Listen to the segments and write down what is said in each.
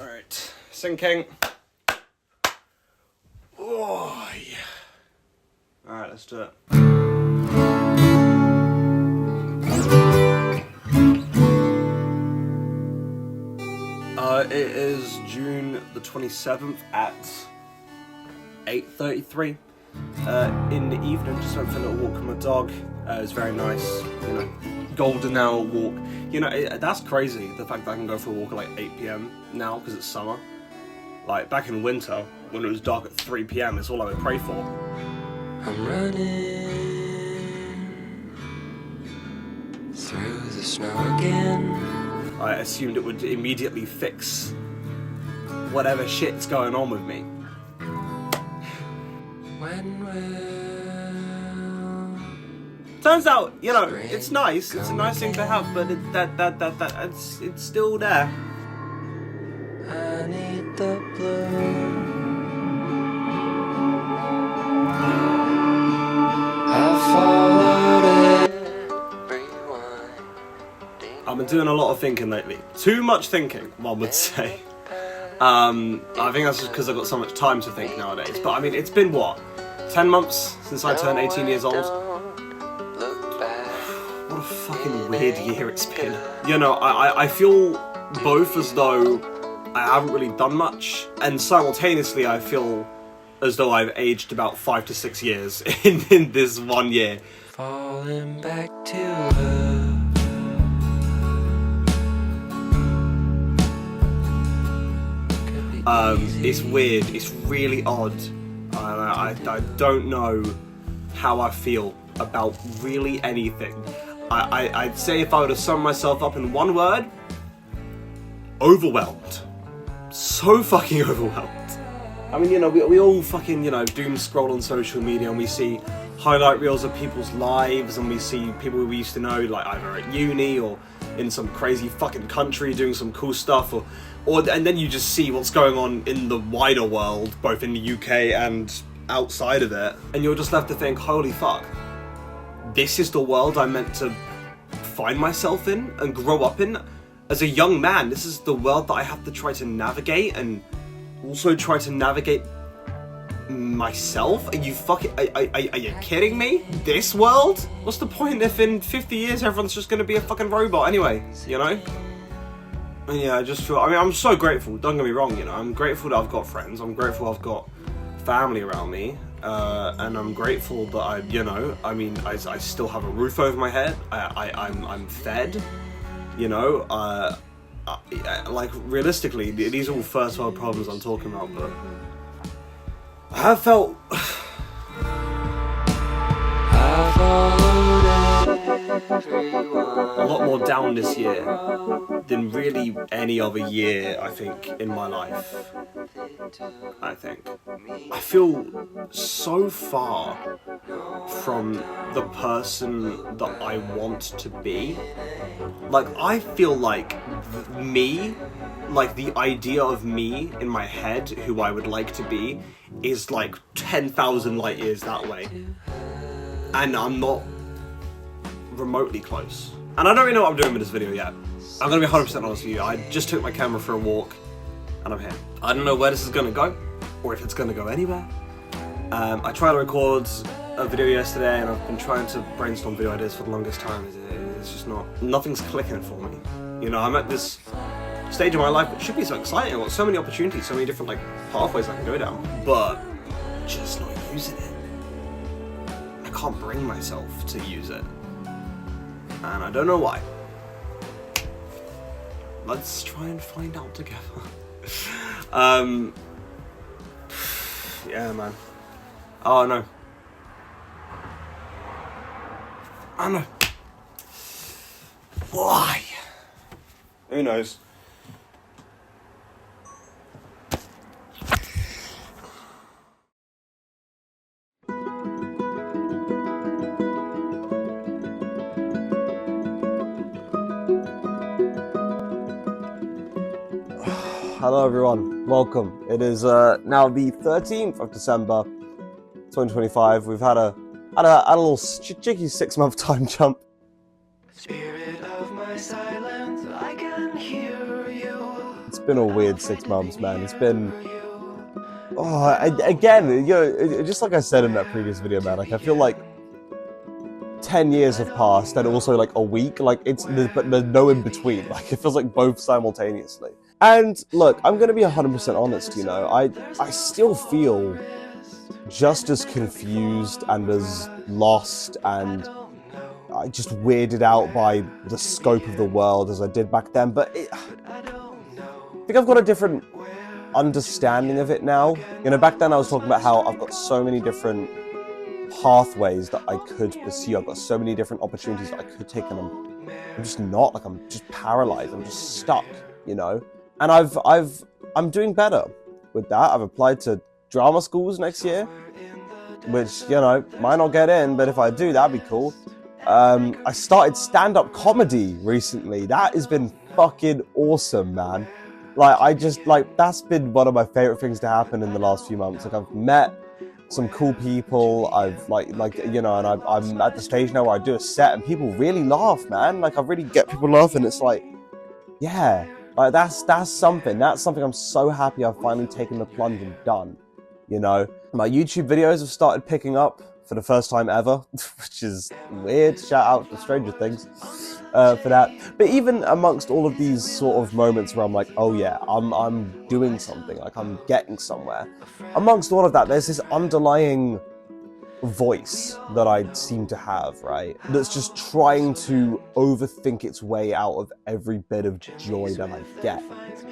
Alright, sinking. Oh, yeah. Alright, let's do it. It is June the 27th at 8:33 in the evening. Just went for a little walk with my dog. It was very nice, you know, golden hour walk. You know, that's crazy, the fact that I can go for a walk at like 8 PM now because it's summer. Like back in winter, when it was dark at 3 PM, it's all I would pray for. I'm running through the snow again. I assumed it would immediately fix whatever shit's going on with me. When will Turns out, you know, it's nice. It's a nice thing to have, but it's still there. I need the blue. I followed everyone. I've been doing a lot of thinking lately. Too much thinking, one would say. I think that's just because I've got so much time to think nowadays. But I mean, it's been what? 10 months since I turned 18 years old? What a fucking weird year it's been. You know, I feel both as though I haven't really done much, and simultaneously I feel as though I've aged about 5 to 6 years in this 1 year. Falling back to her. It's weird, it's really odd. I don't know how I feel about really anything. I'd say if I were to sum myself up in one word, overwhelmed. So fucking overwhelmed. I mean, you know, we all fucking, you know, doom scroll on social media and we see highlight reels of people's lives and we see people we used to know, like either at uni or in some crazy fucking country doing some cool stuff, and then you just see what's going on in the wider world, both in the UK and outside of it, and you're just left to think, holy fuck, this is the world I'm meant to find myself in and grow up in as a young man. This is the world that I have to try to navigate, and also try to navigate myself. Are you fucking, are you kidding me? This world? What's the point if in 50 years everyone's just gonna be a fucking robot anyway, you know? And yeah, I just feel, I mean, I'm so grateful, don't get me wrong, you know, I'm grateful that I've got friends, I'm grateful I've got family around me, and I'm grateful that I, you know, I mean, I still have a roof over my head, I'm fed, you know, like, realistically, these are all first world problems I'm talking about, but I have felt a lot more down this year than really any other year, I think, in my life. I feel so far from the person that I want to be. Like, I feel like me, like the idea of me in my head, who I would like to be, is like 10,000 light years that way. And I'm not remotely close. And I don't really know what I'm doing with this video yet. I'm gonna be 100% honest with you. I just took my camera for a walk and I'm here. I don't know where this is gonna go, or if it's gonna go anywhere. I tried to record a video yesterday and I've been trying to brainstorm video ideas for the longest time. It's just nothing's clicking for me. You know, I'm at this stage of my life that should be so exciting. I've got so many opportunities, so many different like pathways I can go down, but just not using it. I can't bring myself to use it. And I don't know why. Let's try and find out together. Yeah, man. Oh no. I know. Why? Who knows? Hello everyone, welcome. It is now the 13th of December, 2025. We've had a little cheeky 6-month time jump. Spirit of my silence, I can hear you. been a weird 6 months, man. It's been... again, you know, just like I said in that previous video, man, like, I feel like 10 years have passed, and also, like, a week, like, but there's no in between. Like, it feels like both simultaneously. And, look, I'm gonna be 100% honest, you know, I still feel just as confused and as lost and just weirded out by the scope of the world as I did back then, but I think I've got a different understanding of it now. You know, back then I was talking about how I've got so many different pathways that I could pursue. I've got so many different opportunities that I could take, and I'm just not, like, I'm just paralyzed. I'm just stuck, you know? And I'm doing better with that. I've applied to drama schools next year, which, you know, might not get in, but if I do, that'd be cool. I started stand-up comedy recently. That has been fucking awesome, man. Like, that's been one of my favorite things to happen in the last few months. Like, I've met some cool people. I've you know, and I'm at the stage now where I do a set and people really laugh, man. Like, I really get people laughing. It's like, yeah, like that's something. That's something I'm so happy I've finally taken the plunge and done. You know, my YouTube videos have started picking up for the first time ever, which is weird. Shout out to Stranger Things for that. But even amongst all of these sort of moments where I'm like, oh yeah, I'm doing something, like I'm getting somewhere. Amongst all of that, there's this underlying voice that I seem to have, right? That's just trying to overthink its way out of every bit of joy that I get.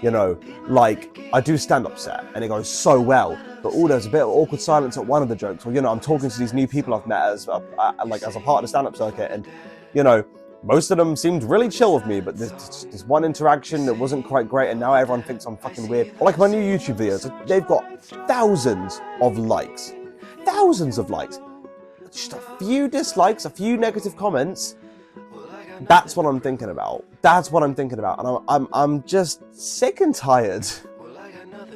You know, like, I do stand-up set and it goes so well, but there's a bit of awkward silence at one of the jokes. Or, you know, I'm talking to these new people I've met as a part of the stand-up circuit, and, you know, most of them seemed really chill with me, but this one interaction that wasn't quite great, and now everyone thinks I'm fucking weird. Like my new YouTube videos, they've got thousands of likes. Thousands of likes. Just a few dislikes, a few negative comments. That's what I'm thinking about. That's what I'm thinking about. And I'm just sick and tired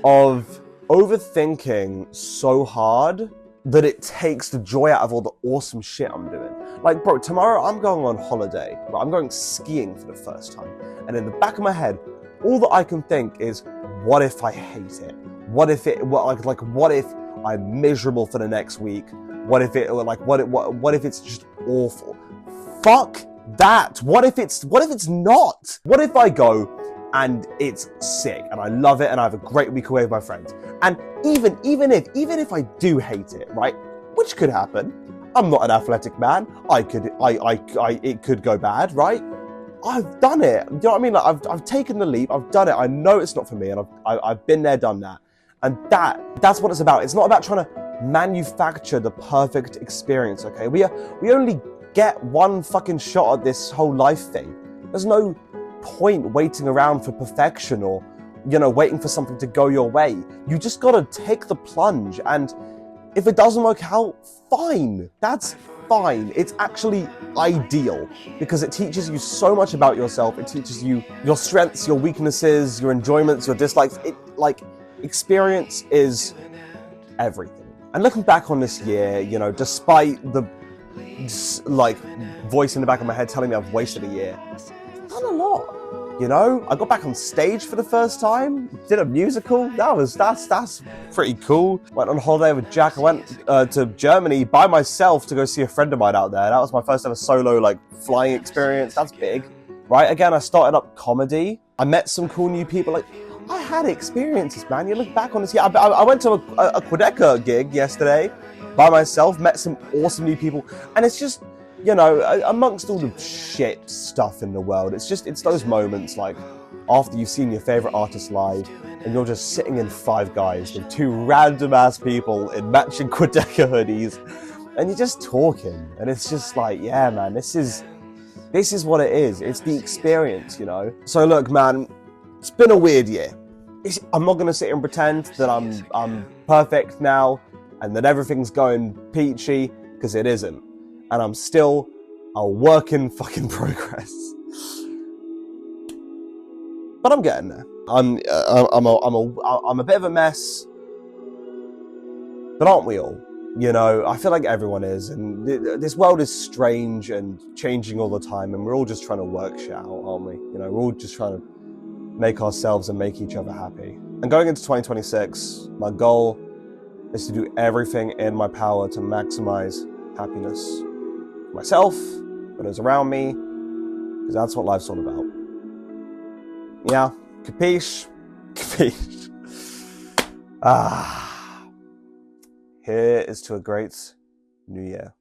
of overthinking so hard that it takes the joy out of all the awesome shit I'm doing. Like, bro, tomorrow I'm going on holiday. I'm going skiing for the first time. And in the back of my head, all that I can think is, what if I hate it? What if what if I'm miserable for the next week? What if what if it's just awful? Fuck that. What if it's not? What if I go and it's sick and I love it and I have a great week away with my friends? And even if I do hate it, right? Which could happen. I'm not an athletic man. It could go bad, right? I've done it. You know what I mean? Like, I've taken the leap. I've done it. I know it's not for me, and I've been there, done that. And that's what it's about. It's not about trying to manufacture the perfect experience, okay? We only get one fucking shot at this whole life thing. There's no point waiting around for perfection or, you know, waiting for something to go your way. You just gotta take the plunge, and if it doesn't work out, fine. That's fine. It's actually ideal because it teaches you so much about yourself. It teaches you your strengths, your weaknesses, your enjoyments, your dislikes. Experience is everything. And looking back on this year, you know, despite the voice in the back of my head telling me I've wasted a year, I've done a lot. You know, I got back on stage for the first time, did a musical. That's pretty cool. Went on holiday with Jack. I went to Germany by myself to go see a friend of mine out there. That was my first ever solo flying experience. That's big, right? Again, I started up comedy. I met some cool new people. Like, I had experiences, man. You look back on this. Yeah, I went to a Quedeca gig yesterday by myself. Met some awesome new people, and it's just, you know, amongst all the shit stuff in the world, it's those moments like after you've seen your favorite artist live and you're just sitting in Five Guys with two random ass people in matching Quedeca hoodies and you're just talking, and it's just like, yeah, man, this is what it is. It's the experience, you know? So look, man, it's been a weird year. I'm not gonna sit here and pretend that I'm perfect now and that everything's going peachy, because it isn't. And I'm still a work in fucking progress. But I'm getting there. I'm a bit of a mess. But aren't we all? You know, I feel like everyone is. And this world is strange and changing all the time. And we're all just trying to work shit out, aren't we? You know, we're all just trying to make ourselves and make each other happy. And going into 2026, my goal is to do everything in my power to maximize happiness for myself, for those around me, because that's what life's all about. Yeah, capiche? Capiche. Here is to a great new year.